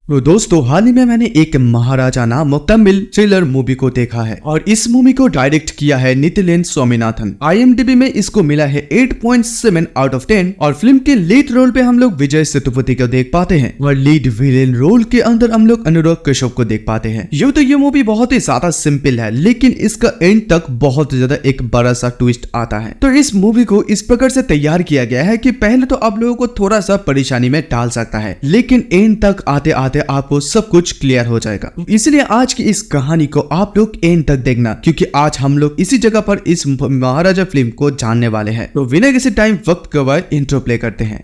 तो दोस्तों हाल ही में मैंने एक महाराजा नामक तमिल थ्रिलर मूवी को देखा है और इस मूवी को डायरेक्ट किया है नितिन स्वामीनाथन। IMDb में इसको मिला है 8.7 आउट ऑफ 10 और फिल्म के लीड रोल पे हम लोग विजय सेतुपति को देख पाते हैं और लीड विलेन रोल के अंदर हम लोग अनुराग कश्यप को देख पाते हैं। यूं तो ये मूवी बहुत ही ज्यादा सिंपल है लेकिन इसका एंड तक बहुत ज्यादा एक बड़ा सा ट्विस्ट आता है। तो इस मूवी को इस प्रकार से तैयार किया गया है कि पहले तो आप लोगों को थोड़ा सा परेशानी में डाल सकता है लेकिन एंड तक आते आते आपको सब कुछ क्लियर हो जाएगा। इसलिए आज की इस कहानी को आप लोग एंड तक देखना क्योंकि आज हम लोग इसी जगह पर इस महाराजा फिल्म को जानने वाले हैं। तो बिना किसी टाइम वक्त गवाए इंट्रो प्ले करते हैं।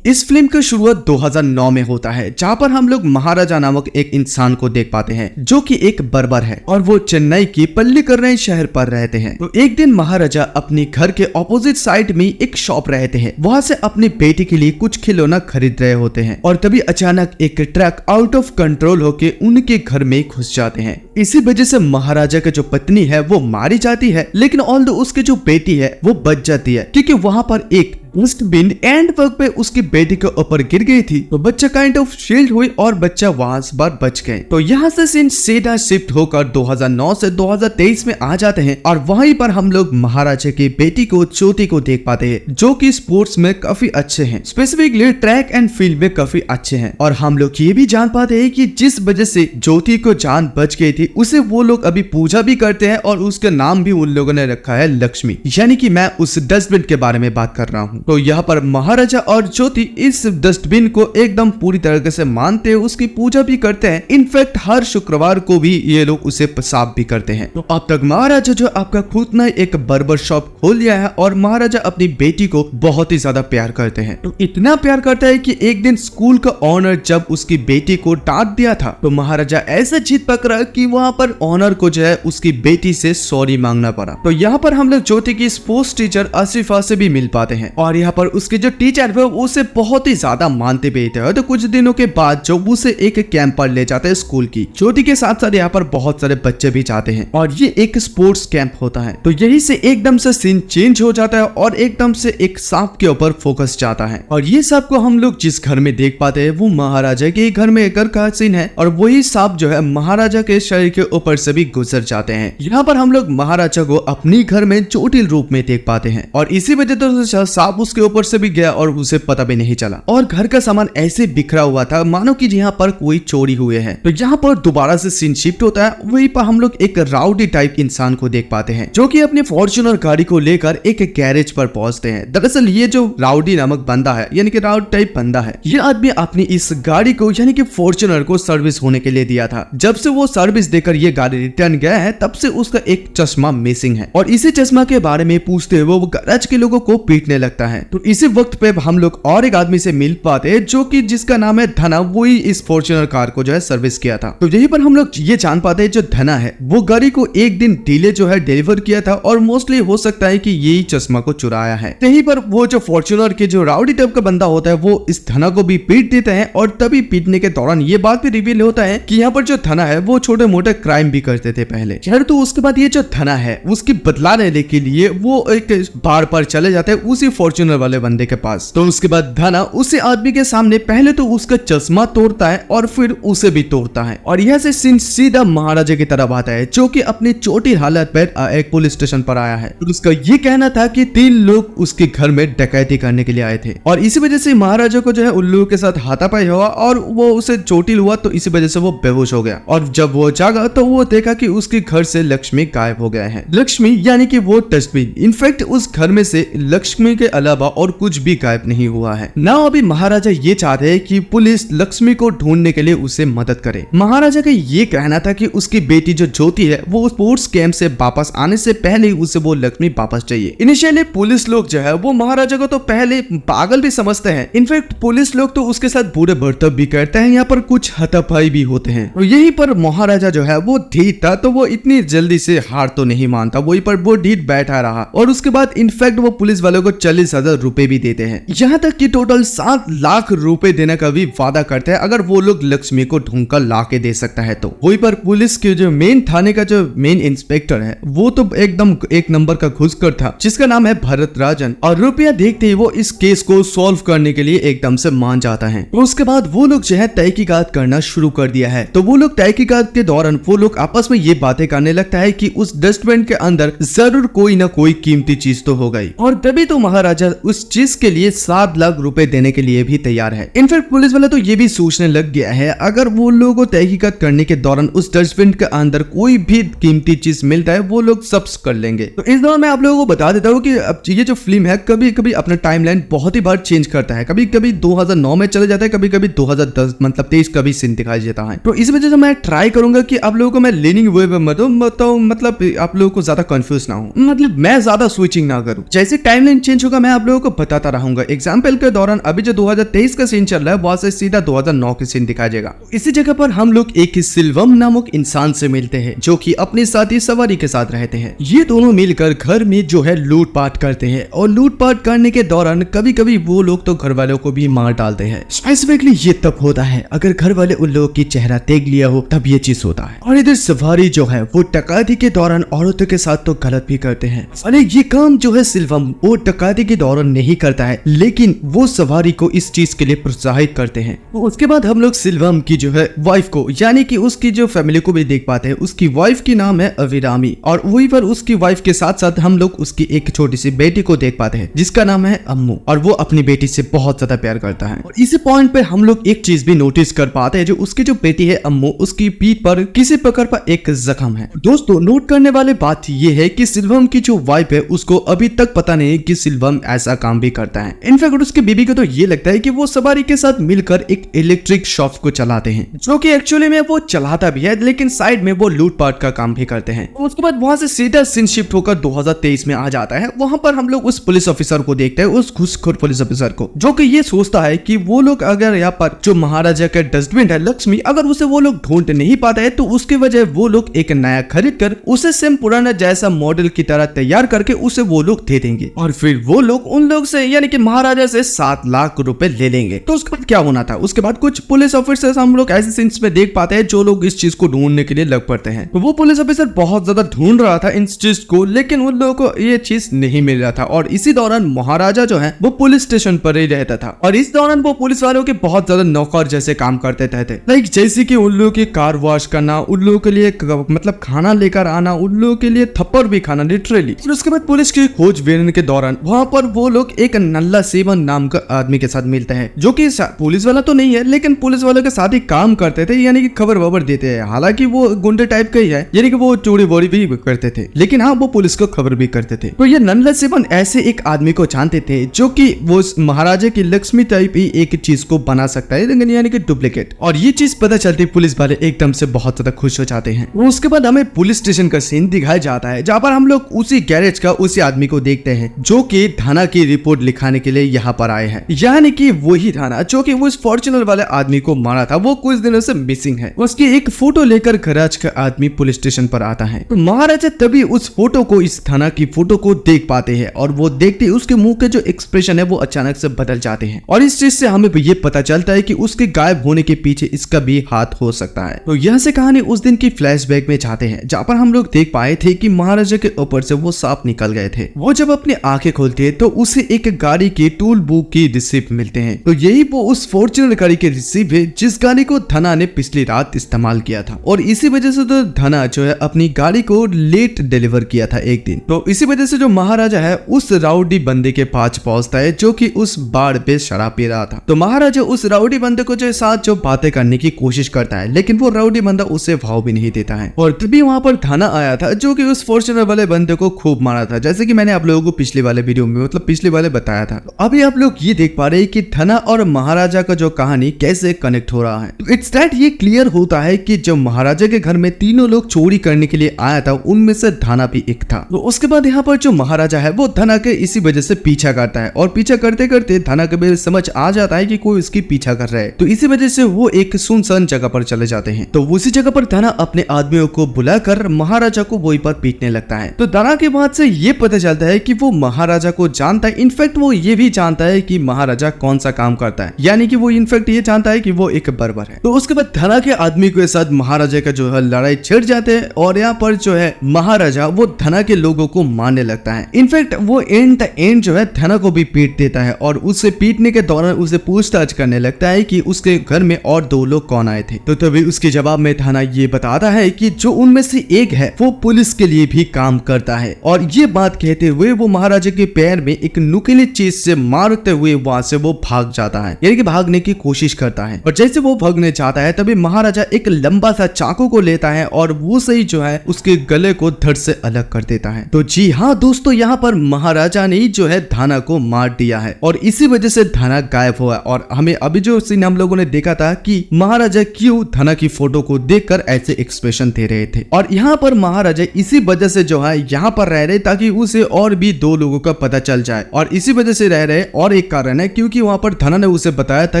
इस फिल्म की शुरुआत 2009 में होता है जहां पर हम लोग महाराजा नामक एक इंसान को देख पाते हैं जो कि एक बर्बर है और वो चेन्नई की पल्लीकरनई शहर पर रहते हैं। तो एक दिन महाराजा अपने घर के ऑपोजिट साइड में एक शॉप रहते हैं, वहां से अपनी बेटी के लिए कुछ खिलौना खरीद रहे होते हैं और तभी अचानक एक ट्रक आउट ऑफ कंट्रोल होके उनके घर में घुस जाते हैं। इसी वजह से महाराजा की जो पत्नी है वो मारी जाती है लेकिन ऑल्दो उसकी जो बेटी है वो बच जाती है क्योंकि वहां पर एक डस्टबिन एंड वर्क पे उसकी बेटी के ऊपर गिर गई थी। तो बच्चा काइंड ऑफ शील्ड हुई और बच्चा वहां से बार बच गए। तो यहाँ से सीन सीधा शिफ्ट होकर 2009 से 2023 में आ जाते हैं और वहीं पर हम लोग महाराजा की बेटी को ज्योति को देख पाते हैं जो कि स्पोर्ट्स में काफी अच्छे हैं, स्पेसिफिकली ट्रैक एंड फील्ड में काफी अच्छे हैं। और हम लोग ये भी जान पाते हैं कि जिस वजह से ज्योति को जान बच गई थी उसे वो लोग अभी पूजा भी करते हैं और उसका नाम भी उन लोगों ने रखा है लक्ष्मी, यानी कि मैं उस डस्टबिन के बारे में बात कर रहा हूँ। तो यहाँ पर महाराजा और ज्योति इस डस्टबिन को एकदम पूरी तरीके से मानते हैं, उसकी पूजा भी करते हैं। इनफैक्ट हर शुक्रवार को भी ये लोग उसे साफ भी करते हैं। तो अब तक महाराजा जो आपका खुद ना एक बर्बर शॉप खोल लिया है और महाराजा अपनी बेटी को बहुत ही ज्यादा प्यार करते हैं। तो इतना प्यार करता है कि एक दिन स्कूल का ऑनर जब उसकी बेटी को डांट दिया था तो महाराजा ऐसा जीत पकड़ा कि वहाँ पर ऑनर को जो है उसकी बेटी से सॉरी मांगना पड़ा। तो यहाँ पर हम लोग ज्योति की स्पोर्ट्स टीचर आसिफा से भी मिल पाते हैं और यहाँ पर उसके जो टीचर है उसे बहुत ही ज्यादा मानते भी थे। तो कुछ दिनों के बाद जब उसे एक कैंप पर ले जाते हैं स्कूल की, ज्योति के साथ साथ यहाँ पर बहुत सारे बच्चे भी जाते हैं और ये एक स्पोर्ट्स कैंप होता है। तो यही से एकदम से सीन चेंज हो जाता है और एकदम से एक सांप के ऊपर फोकस जाता है और ये सांप को हम लोग जिस घर में देख पाते हैं वो महाराजा के घर में एक घर का सीन है और वही सांप जो है महाराजा के शरीर के ऊपर से भी गुजर जाते हैं। यहाँ पर हम लोग महाराजा को अपनी घर में चोटिल रूप में देख पाते हैं और इसी वजह से सांप उसके ऊपर से भी गया और उसे पता भी नहीं चला और घर का सामान ऐसे बिखरा हुआ था मानो कि यहाँ पर कोई चोरी हुए है। तो यहाँ पर दोबारा से सीन शिफ्ट होता है, वहीं पर हम लोग एक राउडी टाइप इंसान को देख पाते हैं जो कि अपने फॉर्च्यूनर गाड़ी को लेकर एक गैरेज पर पहुंचते हैं। दरअसल ये जो राउडी नामक बंदा है यानी कि राउडी टाइप बंदा है, ये आदमी अपनी इस गाड़ी को यानी कि फॉर्च्यूनर को सर्विस होने के लिए दिया था। जब से वो सर्विस देकर ये गाड़ी रिटर्न गया है तब से उसका एक चश्मा मिसिंग है और इसी चश्मा के बारे में पूछते हुए वो गैरेज के लोगों को पीटने लगता है। तो इसी वक्त पे हम लोग और एक आदमी से मिल पाते हैं जो कि जिसका नाम है धना, वही इस फॉर्च्यूनर कार को जो है सर्विस किया था। तो यहीं पर हम लोग ये जान पाते हैं जो धना है वो गाड़ी को एक दिन डिले जो है डिलीवर किया था और मोस्टली हो सकता है कि यही चश्मा को चुराया है। यहीं पर वो जो फॉर्च्यूनर के जो राउडी टाइप का बंदा होता है वो इस धना को भी पीट देता है और तभी पीटने के दौरान ये बात भी रिवील होता है कि यहाँ पर जो धना है वो छोटे मोटे क्राइम भी करते थे पहले। खैर तो उसके बाद ये जो धना है उसकी बदला लेने के लिए वो एक बार पर चले जाते हैं उसी फॉर्च्यूनर वाले बंदे के पास। तो उसके बाद धना उसी आदमी के सामने पहले तो उसका चश्मा तोड़ता है और फिर उसे भी तोड़ता है और यह से सीन सीधा महाराजा की तरफ आता है जो कि अपनी छोटी हालत पर एक पुलिस स्टेशन पर आया है। तो उसका ये कहना था कि 3 लोग उसके घर में डकैती करने के लिए आए थे और इसी वजह से महाराजा को जो है उन लोगों के साथ हाथापाई हुआ और वो उसे चोटिल हुआ तो इसी वजह से वो बेहोश हो गया और जब वो जागा तो वो देखा कि उसके घर से लक्ष्मी गायब हो गया है। लक्ष्मी यानी कि वो डस्टबिन, इनफैक्ट उस घर में से लक्ष्मी के अलावा और कुछ भी गायब नहीं हुआ है ना। अभी महाराजा ये चाहते हैं कि पुलिस लक्ष्मी को ढूंढने के लिए उसे मदद करे। महाराजा का ये कहना था कि उसकी बेटी जो ज्योति है वो स्पोर्ट्स कैंप से वापस आने से पहले ही उसे वो लक्ष्मी वापस चाहिए। इनिशियली पुलिस लोग जो है वो महाराजा को तो पहले पागल भी समझते हैं, इनफैक्ट पुलिस लोग तो उसके साथ बुरे बर्ताव भी करते हैं, यहाँ पर कुछ हाथापाई भी होते हैं। और यहीं पर महाराजा जो है वो ढीठ था तो वो इतनी जल्दी से हार तो नहीं मानता, वहीं पर वो ढीठ बैठा रहा और उसके बाद इनफैक्ट वो पुलिस वालों को 40 20,000 रुपए भी देते हैं, यहाँ तक कि टोटल 7 लाख रुपए देने का भी वादा करते हैं अगर वो लोग लक्ष्मी को ढूंढ कर ला के दे सकता है तो। वहीं पर पुलिस के जो मेन थाने का जो मेन इंस्पेक्टर है वो तो एकदम एक नंबर का घुसखोर था, जिसका नाम है भरत राजन, और रुपया देखते ही वो इस केस को सॉल्व करने के लिए एकदम से मान जाता है। तो उसके बाद वो लोग जो है तहकीकात करना शुरू कर दिया है। तो वो लोग तहकीकात के दौरान वो लोग आपस में ये बातें करने लगता है कि उस डस्टबिन के अंदर जरूर कोई ना कोई कीमती चीज तो हो गई, और तभी तो महाराजा उस चीज के लिए 7 लाख रुपए देने के लिए भी तैयार है। इनफैक्ट पुलिस वाला तो ये भी सोचने लग गया है अगर वो लोगों को तहकीकात करने के दौरान उस डस्टबिन के अंदर कोई भी कीमती चीज मिलता है वो लोग सब कर लेंगे। तो इस दौरान मैं आप लोगों को बता देता हूँ कि अब ये जो फिल्म है कभी कभी अपना टाइमलाइन बहुत ही बार चेंज करता है, कभी कभी 2009 में चले जाता है, कभी कभी 2010 मतलब 23 का भी सीन दिखाई देता है। तो इस वजह से मैं ट्राई करूंगा कि आप लोगों को मैं लीनिंग वे पे मतलब आप लोगों को ज्यादा कंफ्यूज ना हो, मतलब मैं ज्यादा स्विचिंग ना करूं। जैसे टाइमलाइन चेंज होगा मैं आप लोगों को बताता रहूंगा। एग्जाम्पल के दौरान अभी जो 2023 का सीन चल रहा है वहां से सीधा 2009 के सीन दिखाया जाएगा। इसी जगह पर हम लोग एक सिल्वम नामक इंसान से मिलते हैं जो कि अपने साथी सवारी के साथ रहते हैं। ये दोनों मिलकर घर में जो है लूटपाट करते हैं, और लूटपाट करने के दौरान कभी कभी वो लोग तो घर वालों को भी मार डालते हैं। स्पेसिफिकली ये तब होता है अगर घर वाले उन लोगों की चेहरा देख लिया हो तब ये चीज होता है। और इधर सवारी जो है वो डकैती के दौरान औरतों के साथ तो गलत भी करते हैं। अरे ये काम जो है सिल्वम वो डकैती के दौरान नहीं करता है, लेकिन वो सवारी को इस चीज के लिए प्रोत्साहित करते हैं। उसके बाद हम लोग सिल्वम की जो है वाइफ को यानी कि उसकी जो फैमिली को भी देख पाते हैं। उसकी वाइफ की नाम है अविरामी, और वहीं पर उसकी वाइफ के साथ साथ हम लोग उसकी एक छोटी सी बेटी को देख पाते हैं जिसका नाम है अम्मू, और वो अपनी बेटी से बहुत ज्यादा प्यार करता है। और इसी पॉइंट पे हम लोग एक चीज भी नोटिस कर पाते हैं, जो उसकी जो बेटी है अम्मू उसकी पीठ पर किसी प्रकार का एक जख्म है। दोस्तों नोट करने वाली बात ये है कि सिल्वम की जो वाइफ है उसको अभी तक पता नहीं कि सिल्वम ऐसा काम भी करता है। इनफैक्ट उसके बीबी को तो ये लगता है कि वो सवारी के साथ मिलकर एक इलेक्ट्रिक शॉप को चलाते हैं, जो कि एक्चुअली में वो चलाता भी है लेकिन साइड में वो लूटपाट का काम भी करते हैं। उसके बाद वहां से सीधा सीन शिफ्ट होकर 2023 में आ जाता है। वहां पर हम लोग उस पुलिस ऑफिसर को देखते हैं, उस घुसखोर पुलिस ऑफिसर को, जो कि ये सोचता है कि वो लोग अगर यहाँ पर जो महाराजा का डस्टबिन है लक्ष्मी, अगर उसे वो लोग ढूंढ नहीं पाते है तो उसके वजह वो लोग एक नया खरीद कर उसे सेम पुराना जैसा मॉडल की तरह तैयार करके उसे वो लोग दे देंगे, और फिर वो लोग उन लोग से यानी कि महाराजा से 7 लाख रुपए ले लेंगे। तो उसके बाद क्या होना था, उसके बाद कुछ पुलिस ऑफिसर्स हम लोग ऐसे सीन्स में देख पाते हैं जो लोग इस चीज को ढूंढने के लिए लग पड़ते हैं। तो वो पुलिस ऑफिसर बहुत ज्यादा ढूंढ रहा था इन चीज को, लेकिन उन लोगों को ये चीज नहीं मिल रहा था। और इसी दौरान महाराजा जो है वो पुलिस स्टेशन पर ही रहता था, और इस दौरान वो पुलिस वालों के बहुत ज्यादा नौकर जैसे काम करते थे। लाइक जैसे कि उन लोगों की कार वॉश करना, उन लोगों के लिए मतलब खाना लेकर आना, उन लोगों के लिए थप्पड़ भी खाना लिटरली। उसके बाद पुलिस की खोजबीन के दौरान वहां पर वो लोग एक नल्ला सेवन नाम का आदमी के साथ मिलते हैं, जो कि पुलिस वाला तो नहीं है लेकिन पुलिस वालों के साथ ही काम करते थे, यानी कि खबर वबर देते हैं। हालांकि वो गुंडे टाइप का ही है, यानी कि वो चोरी वोरी भी करते थे, लेकिन हाँ वो पुलिस को खबर भी करते थे। तो ये नल्ला सेवन ऐसे एक आदमी को जानते थे जो कि वो महाराजा की लक्ष्मी टाइप ही एक चीज को बना सकता है, यानी कि डुप्लीकेट। और ये चीज पता चलती पुलिस वाले एकदम से बहुत ज्यादा खुश हो जाते हैं। उसके बाद हमें पुलिस स्टेशन का सीन दिखाया जाता है, जहाँ पर हम लोग उसी गैरेज का उसी आदमी को देखते हैं जो कि थाना की रिपोर्ट लिखाने के लिए यहाँ पर आए हैं, यानी कि वही थाना जो कि वो फॉर्च्यूनर वाले आदमी को मारा था वो कुछ दिनों से मिसिंग है। उसकी एक फोटो लेकर गैरेज का आदमी पुलिस स्टेशन पर आता है। तो महाराजा तभी उस फोटो को, इस थाना की फोटो को देख पाते हैं, और वो देखते उसके मुंह के जो एक्सप्रेशन है वो अचानक से बदल जाते हैं, और इस चीज से हमें ये पता चलता है कि उसके गायब होने के पीछे इसका भी हाथ हो सकता है। तो यह से कहानी उस दिन की फ्लैशबैक में जाते हैं, जहाँ पर हम लोग देख पाए थे कि महाराजा के ऊपर से वो सांप निकल गए थे। वो जब अपनी आंखें खोलते हैं तो उसे एक गाड़ी के टूल बुक की रिसिप्ट मिलते हैं। तो यही वो उस फॉर्च्यूनर गाड़ी की रिसिप्ट है जिस गाड़ी को धना ने पिछली रात इस्तेमाल किया था, और इसी वजह से तो धना जो है अपनी गाड़ी को लेट डिलीवर किया था एक दिन। तो इसी वजह से जो महाराजा है उस राउडी बंदे के पास पहुंचता है जो कि उस बार पे शराब पी रहा था। तो महाराजा उस राउडी बंदे को जो साथ जो बातें करने की कोशिश करता है, लेकिन वो राउडी बंदा उसे भाव भी नहीं देता है। और तभी वहां पर धना आया था जो कि उस फॉर्च्यूनर वाले बंदे को खूब मारा था, जैसे कि मैंने आप लोगों को पिछले वाले वीडियो में मतलब पिछले वाले बताया था। तो अभी आप लोग ये देख पा रहे हैं कि धना और महाराजा का जो कहानी कैसे कनेक्ट हो रहा है। तो इट्स दैट ये क्लियर होता है कि जब महाराजा के घर में तीनों लोग चोरी करने के लिए आया था उनमें से धना भी एक था। तो उसके बाद यहाँ पर जो महाराजा है वो धना के इसी वजह से पीछा करता है, और पीछा करते करते धना के भी समझ आ जाता है कि कोई उसकी पीछा कर रहा है। तो इसी वजह से वो एक सुनसान जगह पर चले जाते हैं। तो उसी जगह पर धना अपने आदमियों को बुलाकर महाराजा को वहीं पर पीटने लगता है। तो धना के बाद से ये पता चलता है कि वो महाराजा को जानता है, इनफैक्ट वो ये भी जानता है कि महाराजा कौन सा काम करता है, यानी कि वो इनफैक्ट ये जानता है कि वो एक बर्बर है। तो उसके बाद धना के आदमी के साथ महाराजा का जो है लड़ाई छिड़ जाते हैं और यहाँ पर जो है महाराजा वो धना के लोगों को मारने लगता है। इनफैक्ट वो एंड जो है धना को भी पीट देता है और उससे पीटने के दौरान उसे पूछताछ करने लगता है कि उसके घर में और 2 लोग कौन आए थे। तो तभी उसके जवाब में धना ये बताता है कि जो उनमें से एक है वो पुलिस के लिए भी काम करता है। और ये बात कहते हुए वो महाराजा के पैर में एक नुकीली चीज से मारते हुए वहां से वो भाग जाता है, यानी कि भागने की कोशिश करता है। और जैसे वो भागने जाता है तभी महाराजा एक लंबा सा चाकू को लेता है और वो सही जो है उसके गले को धड़ से अलग कर देता है। तो जी हाँ दोस्तों, यहाँ पर महाराजा ने जो है धना को मार दिया है और इसी वजह से धना गायब हुआ। और हमें अभी जो सीन हम लोगों ने देखा था कि महाराजा क्यों धना की फोटो को देखकर ऐसे एक्सप्रेशन दे रहे थे, और यहाँ पर महाराजा इसी वजह से जो है यहाँ पर रह रहे ताकि उसे और भी 2 लोगों का पता चल जाए। और इसी वजह से रह रहे और एक कारण है क्योंकि वहाँ पर धना ने उसे बताया था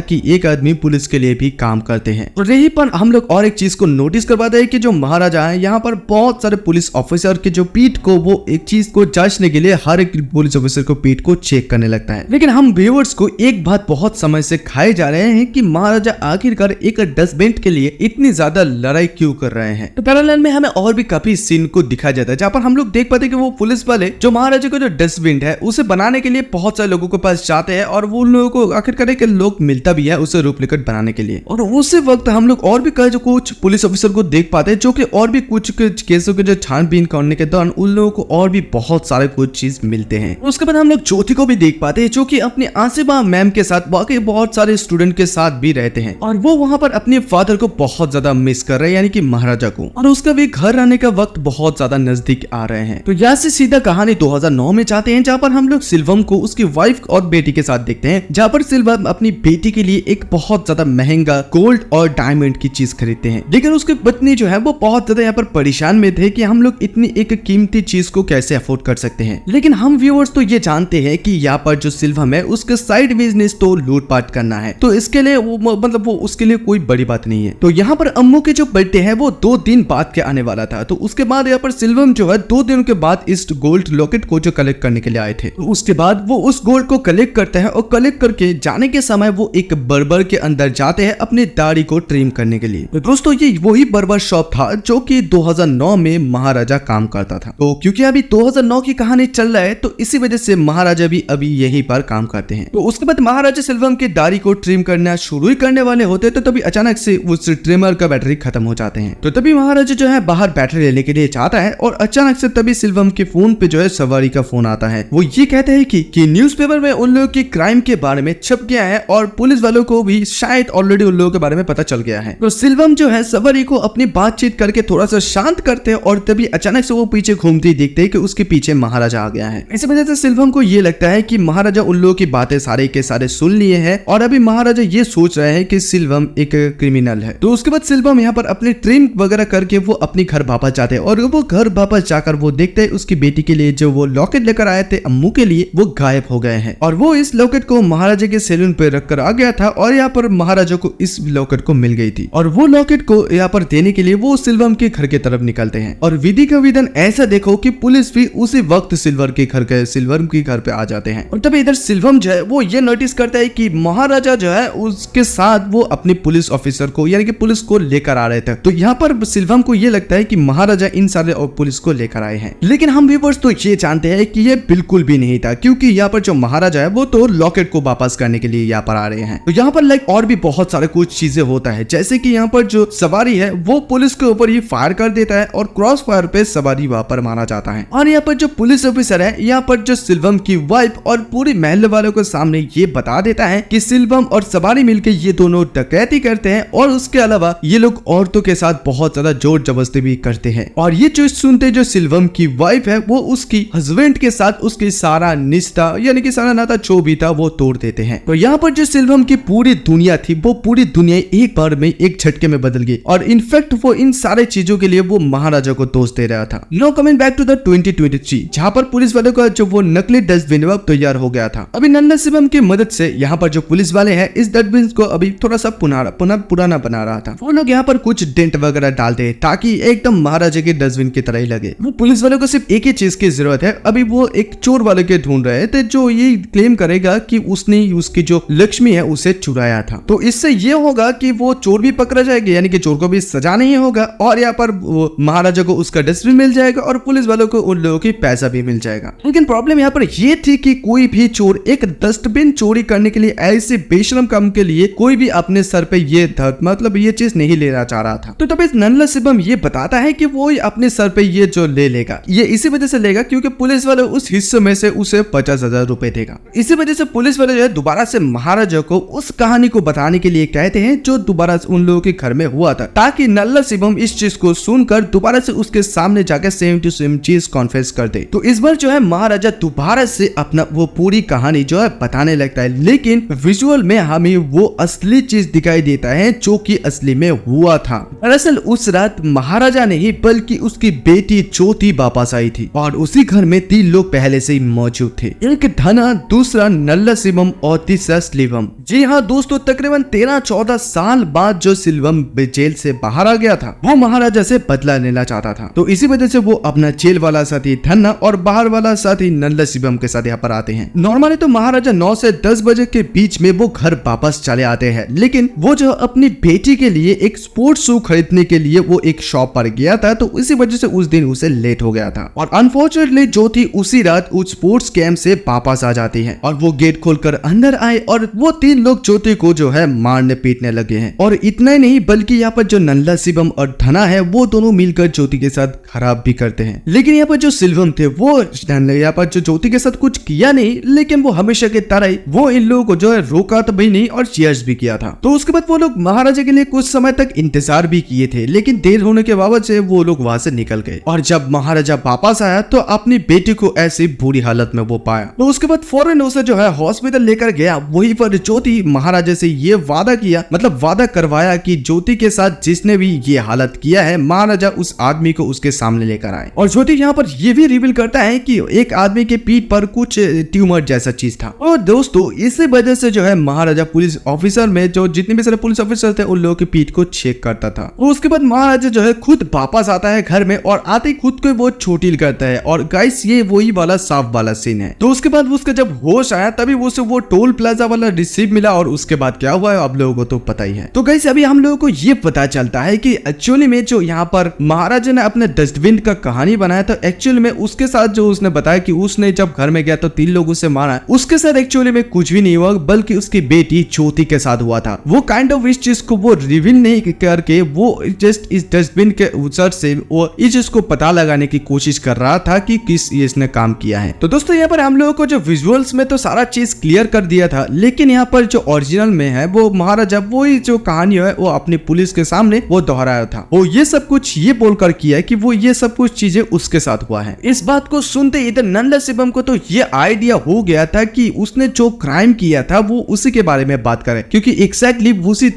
कि एक आदमी पुलिस के लिए भी काम करते हैं। और यही पर हम लोग और एक चीज को नोटिस करवाते हैं कि जो महाराजा है यहाँ पर बहुत सारे पुलिस ऑफिसर के जो पीठ को वो एक चीज को जांचने के लिए हर एक पुलिस ऑफिसर को पीठ को चेक करने लगता है। लेकिन हम व्यूअर्स को एक बात बहुत समय से खाए जा रहे हैं कि महाराजा आखिरकार एक डस्टबिन के लिए इतनी ज्यादा लड़ाई क्यों कर रहे हैं। तो पैरेलल में हमें और भी काफी सीन को दिखाया जाता है जहाँ पर हम लोग देख पाते हैं कि वो पुलिस वाले जो महाराजा का जो डस्टबिन है उसे बनाने के लिए बहुत सारे लोगों के पास जाते हैं और वो उन लोगों को आखिरकार एक लोग मिलता भी है उसे डुप्लीकेट बनाने के लिए। और उसी वक्त हम लोग और भी कुछ पुलिस ऑफिसर को देख पाते हैं जो कि और भी कुछ केसों के जो छानबीन करने के दौरान उन लोगों को और भी बहुत सारे कुछ चीज मिलते हैं। उसके बाद हम लोग ज्योति को भी देख पाते हैं जो कि अपनी आसिफा मैम के साथ बाकी बहुत सारे स्टूडेंट के साथ भी रहते हैं और वो वहाँ पर अपने फादर को बहुत ज्यादा मिस कर रहे हैं, यानी कि महाराजा को, और उसका भी घर आने का वक्त बहुत ज्यादा नजदीक आ रहे हैं। तो यहाँ से सीधा कहानी 2009 में जाते हैं जहाँ पर हम लोग सिल्वम को उसकी वाइफ और बेटी के साथ देखते हैं, जहाँ पर सिल्वम अपनी बेटी के लिए एक बहुत ज्यादा महंगा गोल्ड और डायमंड की चीज खरीदते हैं। लेकिन उसकी पत्नी जो है वो बहुत ज्यादा यहाँ पर परेशान में थे कि हम लोग इतनी एक कीमती चीज को कैसे अफोर्ड कर सकते हैं। लेकिन हम व्यूअर्स तो ये जानते हैं कि यहाँ पर जो सिल्वम है उसके साइड बिजनेस तो लूटपाट करना है, तो इसके लिए वो मतलब वो उसके लिए कोई बड़ी बात नहीं है। तो यहाँ पर अम्मू के जो बर्थडे है वो 2 दिन बाद के आने वाला था, तो उसके बाद यहाँ पर सिल्वम जो है 2 दिनों के बाद इस गोल्ड लॉकेट को जो कलेक्ट करने के लिए आए थे। तो उसके बाद वो उस गोल्ड को कलेक्ट करते हैं और कलेक्ट करके जाने के समय वो एक बर्बर के अंदर जाते हैं अपनी दाढ़ी को ट्रिम करने के लिए। तो दोस्तों ये वही बर्बर शॉप था जो कि 2009 में महाराजा काम करता था। तो क्योंकि अभी 2009 की कहानी चल रहा है तो इसी वजह से महाराजा भी अभी यहीं पर काम करते हैं। तो उसके बाद महाराजा सिल्वम की दाढ़ी को ट्रिम करना शुरू ही करने वाले होते तो तभी अचानक से उस ट्रिमर का बैटरी खत्म हो जाते हैं। तो तभी महाराजा जो है बाहर बैटरी लेने के लिए जाता है और अचानक से तभी सिल्वम के फोन पे जो है सवारी का फोन आता है। वो ये कहते हैं कि न्यूज़पेपर में उन लोगों की क्राइम के बारे में छप गया है और पुलिस वालों को भी शायद ऑलरेडी उन लोगों के बारे में पता चल गया है। तो सिल्वम जो है सवारी को अपनी बातचीत करके थोड़ा सा शांत करते हैं और तभी अचानक से वो पीछे घूमते ही देखते हैं कि उसके पीछे महाराजा आ गया है। इसी वजह से सिल्वम को ये लगता है कि महाराजा उन लोगों की बातें सारे के सारे सुन लिए हैं और अभी महाराजा ये सोच रहे हैं कि सिल्वम एक क्रिमिनल है। तो उसके बाद सिल्वम यहाँ पर अपने ट्रिम वगैरह करके वो अपने घर वापस जाते हैं और वो घर वापस जाकर वो देखते हैं उसकी बेटी के लिए जो वो लॉकेट लेकर आए थे अम्मू के लिए वो गायब हो गए हैं और वो इस लॉकेट को महाराजा के सैलून पे रखकर आ गया था और यहाँ पर महाराजा को इस लॉकेट को मिल गई थी और वो लॉकेट को यहाँ पर देने के लिए वो सिल्वम के घर की तरफ निकलते हैं। और विधि का विधान ऐसा देखो कि पुलिस भी उसी वक्त सिल्वम के घर पे आ जाते हैं। और तभी इधर सिल्वम जो है वो ये नोटिस करता है कि महाराजा जो है उसके साथ वो अपनी पुलिस ऑफिसर को यानी कि पुलिस को लेकर आ रहे थे। तो यहाँ पर सिल्वम को ये लगता है कि महाराजा इन सारे पुलिस को लेकर आए हैं। लेकिन हम व्यूअर्स तो ये जानते हैं कि ये बिल्कुल भी नहीं था क्योंकि यहाँ पर जो महाराजा है वो तो लॉकेट को वापस करने के लिए यहाँ पर आ रहे हैं। तो यहाँ पर लाइक और भी बहुत सारे कुछ चीजें होता है जैसे कि यहाँ पर जो सवारी है वो पुलिस के ऊपर ही फायर कर देता है और क्रॉस फायर पे सवारी वहां पर मारा जाता है। और यहाँ पर जो पुलिस ऑफिसर है यहाँ पर जो सिल्वम की वाइफ और पूरी महल वालों को सामने ये बता देता है कि सिल्वम और सवारी मिलकर ये दोनों डकैती करते हैं और उसके अलावा ये लोग औरतों के साथ बहुत ज्यादा जोर जबरदस्ती भी करते हैं। और ये चीज सुनते जो सिल्वम की वाइफ है वो उसकी हस्बैंड के साथ उसकी सारा निष्ठा यानी कि सारा नाता जो भी था वो तोड़ देते हैं। तो यहाँ पर जो सिल्वम की पूरी दुनिया थी वो पूरी दुनिया एक बार में एक झटके में बदल गई और इनफैक्ट वो इन सारे चीजों के लिए वो महाराजा को दोष दे रहा था। Now coming back to the 2023 जहाँ पर पुलिस वालों का जो वो नकली डस्टबिन तैयार हो गया था। अभी नन्ना शिवम की मदद से यहाँ पर जो पुलिस वाले हैं इस डस्टबिन को अभी थोड़ा सा पुराना बना रहा था। वो लोग यहाँ पर कुछ डेंट वगैरह डालते हैं ताकि एकदम महाराजा के डस्टबिन की तरह ही लगे। वो पुलिस वालों को सिर्फ एक ही चीज की जरूरत है, अभी वो एक चोर वाले के ढूंढ रहे थे जो ये क्लेम करेगा कि उसने उसकी जो लक्ष्मी है उसे चुराया था। तो इससे ये होगा कि वो चोर भी पकड़ा जाएगा, यानी कि चोर को भी सजा नहीं होगा, और यहाँ पर महाराजा को उसका डस्टबिन मिल जाएगा और पुलिस वालों को उन लोगों की पैसा भी मिल जाएगा। लेकिन प्रॉब्लम यहाँ पर ये थी कि कोई भी चोर एक डस्टबिन चोरी करने के लिए, ऐसे बेशरम काम के लिए कोई भी अपने सर पे ये मतलब ये चीज नहीं लेना चाह रहा था। तो तब इस नल्ला शिवम ये बताता है कि वो अपने सर पे ये जो ले लेगा, ये इसी वजह से लेगा क्योंकि पुलिस वाले उस हिस्से में से उसे 50,000 रुपए देगा। इसी वजह से पुलिस वाले जो है दोबारा से महाराजा को उस कहानी को बताने के लिए कहते हैं जो दोबारा उन लोगों के घर में हुआ था, ताकि नल्ला शिवम इस चीज को सुनकर दोबारा से उसके सामने जाकर सेम टू सेम चीज कॉन्फेस कर दे। तो इस बार जो है महाराजा दोबारा से अपना वो पूरी कहानी जो है बताने लगता है, लेकिन विजुअल में हमें वो असली चीज दिखाई देता है जो कि असली में हुआ था। दरअसल उस रात महाराजा नहीं बल्कि उसकी बेटी ज्योति वापस आई थी और उसी घर में 3 लोग पहले से ही मौजूद थे, एक धना, दूसरा नल्ला शिवम और तीसरा सिल्वम। जी हाँ दोस्तों, तकरीबन 13-14 साल बाद जो सिल्वम जेल से बाहर आ गया था वो महाराजा से बदला लेना चाहता था। तो इसी वजह से वो अपना जेल वाला साथी धन्ना और बाहर वाला साथी नल्ला शिवम के साथ यहाँ पर आते हैं। नॉर्मली तो महाराजा 9 से 10 बजे के बीच में वो घर वापस चले आते हैं, लेकिन वो जो अपनी बेटी के लिए एक स्पोर्ट्स शू खरीदने के लिए वो एक शॉप पर गया था, तो इसी वजह से उस दिन उसे लेट हो गया था। और अनफॉर्चुनेटली ज्योति उसी रात उस स्पोर्ट्स कैंप से वापस आ जाती है और वो गेट खोलकर अंदर आए और वो 3 लोग ज्योति को जो है मारने पीटने लगे हैं। और इतना ही नहीं बल्कि यहाँ पर जो नल्ला शिवम और धना है वो दोनों मिलकर ज्योति के साथ खराब भी करते हैं। लेकिन यहाँ पर जो सिल्वम थे वो यहाँ पर जो ज्योति के साथ कुछ किया नहीं, लेकिन वो हमेशा की तरह ही वो इन लोगों को जो है रोका तो भी नहीं और चीयर्स भी किया था। तो उसके बाद वो लोग महाराजा के लिए कुछ समय तक इंतजार भी किए थे, लेकिन देर होने के बावजूद से वो लोग वहां से निकल गए। और जब महाराजा वापस आया तो अपनी बेटी को ऐसी बुरी हालत में वो पाया, तो उसके बाद फौरन उसे जो है हॉस्पिटल लेकर गया। वहीं पर ज्योति महाराजा से ये वादा किया, मतलब वादा करवाया कि ज्योति के साथ जिसने भी ये हालत किया है महाराजा उस आदमी को उसके सामने लेकर आए। और ज्योति यहाँ पर ये भी रिवील करता है कि एक आदमी के पीठ पर कुछ ट्यूमर जैसा चीज था। और दोस्तों इसी वजह से जो है महाराजा पुलिस ऑफिसर में जो जितने भी सारे पुलिस ऑफिसर थे उन लोगों की पीठ को चेक करता था। और उसके बाद महाराजा जो है खुद वापस आता है घर में और आते ही खुद को वो चोटिल करता है। और गाइस ये वही वाला साफ वाला सीन है। तो उसके बाद उसका जब होश आया तभी उसे वो टोल प्लाजा वाला रिसीव मिला और उसके बाद क्या हुआ है आप लोगों को तो पता ही है। तो गाइस अभी हम लोगों को ये पता चलता है कि एक्चुअली में जो यहाँ पर महाराजा ने अपने डस्टबिन का कहानी बनाया था, एक्चुअली में उसके साथ जो उसने बताया कि उसने जब घर में गया तो 3 लोगों से मारा, उसके साथ एक्चुअली में कुछ भी नहीं हुआ बल्कि उसकी बेटी ज्योति के साथ हुआ था। वो काइंड ऑफ इस चीज को वो रिवील नहीं करके वो जस्ट इस डस्टबिन के उत्सर से वो इस चीज को पता लगाने की कोशिश कर रहा था कि किस इसने काम किया है। तो दोस्तों यहाँ पर हम लोगों को जो विजुअल्स में तो सारा चीज क्लियर कर दिया था, लेकिन यहाँ पर जो ओरिजिनल में है वो महाराजा वही जो कहानी है वो अपनी पुलिस के सामने वो दोहराया था। वो ये सब कुछ ये बोलकर किया है कि वो ये सब कुछ चीजें उसके साथ हुआ है। इस बात को सुनते इधर नल्ला शिवम को तो ये आइडिया हो गया था कि उसने जो क्राइम किया था वो उसी के बारे में बात करे, क्योंकि एग्जैक्टली उसी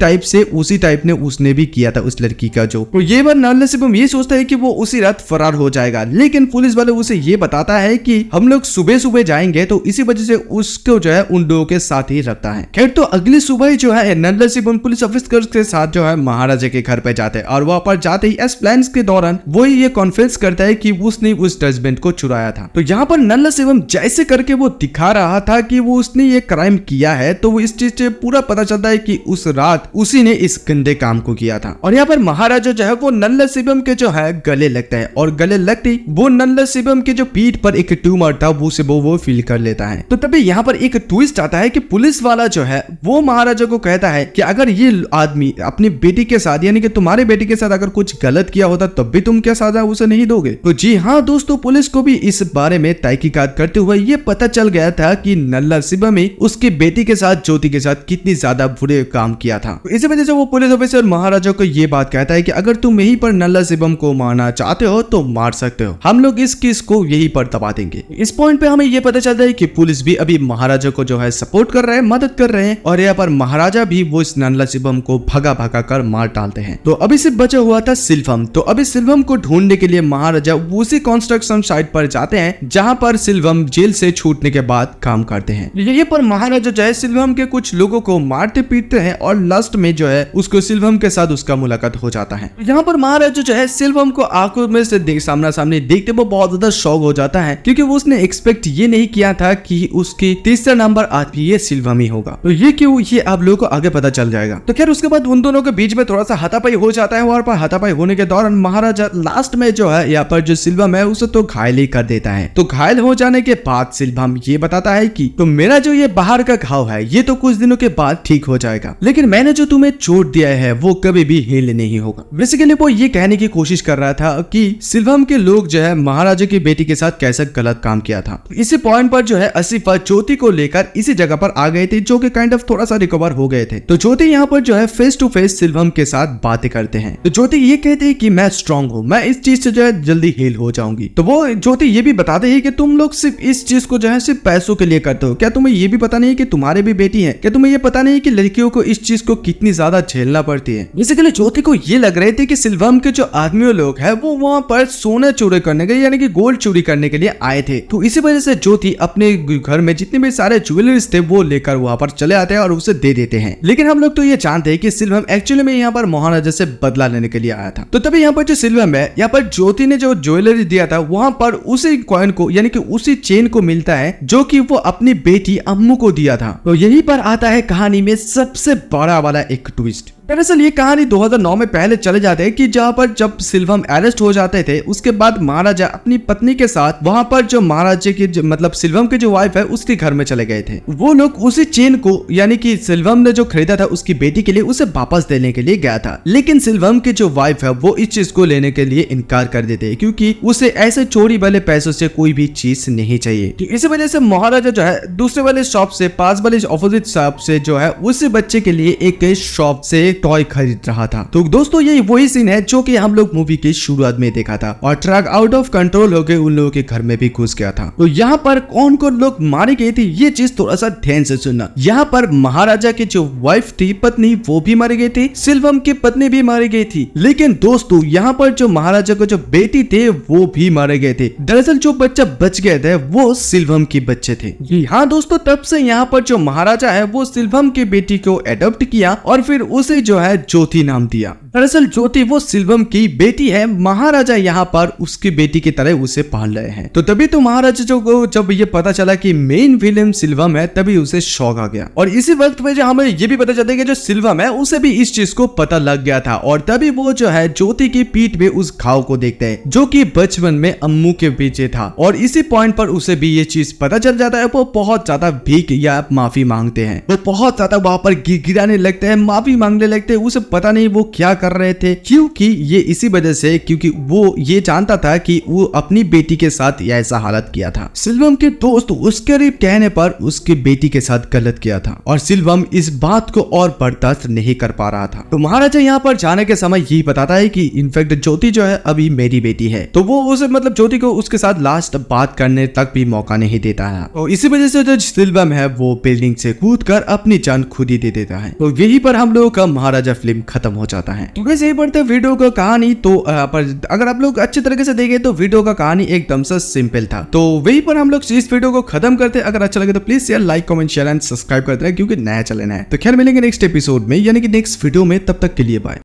टाइप ने उसने भी किया था उस लड़की का जो। तो ये बार नल्ला शिवम ये सोचता है कि वो उसी रात फरार हो जाएगा, लेकिन पुलिस वाले उसे ये बताता है कि हम लोग सुबह सुबह जाएंगे, तो इसी वजह से उसको जो है उन लोगों के साथ ही रखता है। खैर तो अगली सुबह ही जो है नल्ला शिवम पुलिस ऑफिसर के साथ जो है महाराजा के घर पे जाते हैं और वहां पर जाते ही एस प्लान्स के दौरान वही ये कॉन्फेस करता है कि उसने उस डस्टबिन को चुराया था। तो यहाँ पर नल्ला शिवम जैसे करके वो दिखा रहा था कि वो उसने ये क्राइम किया है, तो वो इस चीज से पूरा पता चलता है कि उस रात उसी ने इस गंदे काम को किया था। और यहाँ पर महाराजा जो है वो नल्ला शिवम के जो है गले लगता है और गले लगते वो नल्ला शिवम के जो पीठ पर एक ट्यूमर था वो फील कर लेता है। तो तभी यहाँ पर एक ट्विस्ट आता है कि पुलिस वाला जो है वो महाराजा को कहता है कि अगर ये आदमी अपनी बेटी के साथ यानी कि तुम्हारे बेटी के साथ अगर कुछ गलत किया होता तब भी तुम क्या सजा उसे नहीं दोगे। तो जी हाँ दोस्तों, पुलिस को भी इस बारे में तहकीकात करते हुए ये पता चल गया था कि नल्ला शिवम ने उसकी बेटी के साथ ज्योति के साथ कितनी ज्यादा बुरे काम किया था। तो इसी वजह से वो पुलिस ऑफिसर महाराजा को ये बात कहता है कि अगर तुम यहीं पर नल्ला शिवम को मारना चाहते हो तो मार सकते हो, हम लोग इस केस को यहीं पर दबा देंगे। इस पॉइंट पे हमें ये पता चलता है कि पुलिस भी अभी महाराजा को जो है सपोर्ट कर रहे हैं, मदद कर रहे हैं और यहाँ पर महाराजा भी वो इस नल्ला शिवम को भगा भगा कर मार डालते हैं। तो अभी सिर्फ बचा हुआ था सिल्वम। तो अभी सिल्वम को ढूंढने के लिए महाराजा उसी कंस्ट्रक्शन साइट पर जाते हैं जहां पर सिल्वम जेल से छूटने के बाद काम करते हैं। यहीं पर महाराजा जो है सिल्वम के कुछ लोगों को मारते पीटते हैं और लास्ट में जो है उसको सिल्वम के साथ उसका मुलाकात हो जाता है। यहाँ पर महाराजा जो है सिल्वम को आंखों में से सामना सामने देखते वो बहुत ज्यादा शॉक हो जाता है, क्योंकि वो उसने एक्सपेक्ट ये नहीं किया था कि उसकी तीसरा नंबर आदमी ये सिल्वम ही होगा। तो ये क्यों, ये आप लोगों को आगे पता चल जाएगा। तो खैर उसके बाद उन दोनों के बीच में थोड़ा सा हाथापाई हो जाता है और पर हाथापाई होने के दौरान महाराजा लास्ट में जो है यहाँ पर जो सिल्वम है उसे तो घायल ही कर देता है। तो घायल हो जाने के बाद सिल्वम ये बताता है कि तो मेरा जो ये बाहर का घाव है ये तो कुछ दिनों के बाद ठीक हो जाएगा, लेकिन मैंने जो तुम्हें चोट दिया है वो कभी भी हील नहीं होगा। बेसिकली वो ये कहने की कोशिश कर रहा था कि सिल्वम के लोग जो है महाराजा की बेटी के साथ कैसे गलत काम किया था। इसी पॉइंट पर जो है आसिफ ज्योति को लेकर इसी जगह पर आ गए थे, जो कि काइंड ऑफ थोड़ा सा रिकवर हो गए थे। तो ज्योति यहाँ पर जो है फेस टू फेस सिल्वम के साथ बातें करते हैं। तो ज्योति ये कहते हैं कि मैं स्ट्रांग हूँ, मैं इस चीज से जो है जल्दी हील हो जाऊंगी। तो वो ज्योति ये भी बताते हैं कि तुम लोग सिर्फ इस चीज को जो है सिर्फ पैसों के लिए करते हो, क्या तुम्हें ये भी पता नहीं है कि तुम्हारे भी बेटी है, क्या तुम्हें ये पता नहीं है कि लड़कियों को इस चीज को कितनी ज्यादा झेलना पड़ती है। बेसिकली ज्योति को ये लग रहे थे कि सिल्वम के जो आदमी लोग है वो वहाँ पर सोना चोरी करने के यानी कि गोल्ड चोरी करने के लिए आए थे। तो इसी वजह से ज्योति अपने घर में जितने भी सारे ज्वेलरीज थे वो लेकर वहाँ पर चले आते हैं और उसे दे देते हैं। लेकिन हम लोग तो ये जानते हैं कि सिल्वम एक्चुअली में यहाँ पर महाराजा से बदला लेने के लिए आया था। तो तभी यहाँ पर जो सिल्वम है, यहाँ पर ज्योति ने जो ज्वेलरी दिया था वहाँ पर उसी कॉइन को यानी कि उसी चेन को मिलता है जो कि वो अपनी बेटी अम्मू को दिया था। तो यहीं पर आता है कहानी में सबसे बड़ा वाला एक ट्विस्ट। दरअसल ये कहानी 2009 में पहले चले जाते हैं कि जहाँ पर जब सिल्वम अरेस्ट हो जाते थे उसके बाद महाराजा अपनी पत्नी के साथ वहां पर जो महाराजा की मतलब सिल्वम की जो वाइफ है उसके घर में चले गए थे। वो लोग उसी चेन को यानी कि सिल्वम ने जो खरीदा था उसकी बेटी के लिए उसे वापस देने के लिए गया था, लेकिन सिल्वम की जो वाइफ है वो इस चीज को लेने के लिए इनकार कर देते हैं क्योंकि उसे ऐसे चोरी वाले पैसों से कोई भी चीज नहीं चाहिए। तो इसी वजह से महाराजा जो है दूसरे वाले शॉप से, पास वाले ऑपोजिट शॉप से जो है उसी बच्चे के लिए एक शॉप से टॉय खरीद रहा था। तो दोस्तों ये वही सीन है जो कि हम लोग मूवी की शुरुआत में देखा था और ट्रक आउट ऑफ कंट्रोल होकर उन लोगों के घर में भी घुस गया था। तो यहाँ पर कौन कौन लोग मारे गए थे ये चीज थोड़ा सा ध्यान से सुनना। यहाँ पर महाराजा की जो वाइफ थी, पत्नी, वो भी मारी गई थी, सिल्वम की पत्नी भी मारी गई थी, लेकिन दोस्तों यहाँ पर जो महाराजा को जो बेटी थे वो भी मारे गए थे। दरअसल जो बच्चा बच गए थे वो सिल्वम के बच्चे थे। जी हाँ दोस्तों, तब से यहाँ पर जो महाराजा है वो सिल्वम की बेटी को एडॉप्ट किया और फिर उसे जो है ज्योति नाम दिया। दरअसल ज्योति वो सिल्वम की बेटी है, महाराजा यहाँ पर उसकी बेटी की तरह उसे पाल रहे हैं। तो तभी तो महाराजा को जब ये पता चला कि मेन विलेन सिल्वम है तभी उसे शौक आ गया और इसी वक्त में जो हमें ये भी पता चलता है कि जो सिल्वम है उसे भी इस चीज को पता लग गया था और तभी वो जो है ज्योति की पीठ में उस घाव को देखते हैं जो कि बचपन में अम्मू के पीछे था और इसी पॉइंट पर उसे भी ये चीज पता चल जाता है। वो बहुत ज्यादा भीख या माफी मांगते हैं, वो बहुत ज्यादा वहां पर गिड़गिड़ाने लगते हैं, माफी मांगने लगते हैं। उसे पता नहीं वो क्या कर रहे थे, क्योंकि ये इसी वजह से क्योंकि वो ये जानता था कि वो अपनी बेटी के साथ ऐसा हालत किया था। सिल्वम के दोस्त उसके कहने पर उसकी बेटी के साथ गलत किया था और सिल्वम इस बात को और बर्दाश्त नहीं कर पा रहा था। तो महाराजा यहाँ पर जाने के समय यही बताता है कि इनफैक्ट ज्योति जो है अभी मेरी बेटी है। तो वो उसे मतलब ज्योति को उसके साथ लास्ट बात करने तक भी मौका नहीं देता है और इसी वजह से जो सिल्वम है वो बिल्डिंग से कूदकर अपनी जान खुद ही दे देता है। तो यही पर हम लोगों का महाराजा फिल्म खत्म हो जाता है। तो वैसे ही बढ़ते वीडियो का कहानी तो पर अगर आप लोग अच्छे तरीके से देखें तो वीडियो का कहानी एकदम से सिंपल था। तो वही पर हम लोग इस वीडियो को खत्म करते हैं। अगर अच्छा लगे तो please share, like, comment, share and subscribe करते हैं क्योंकि नया चैनल है। तो खैर मिलेंगे नेक्स्ट एपिसोड में यानी कि नेक्स्ट वीडियो में, तब तक के लिए बाय।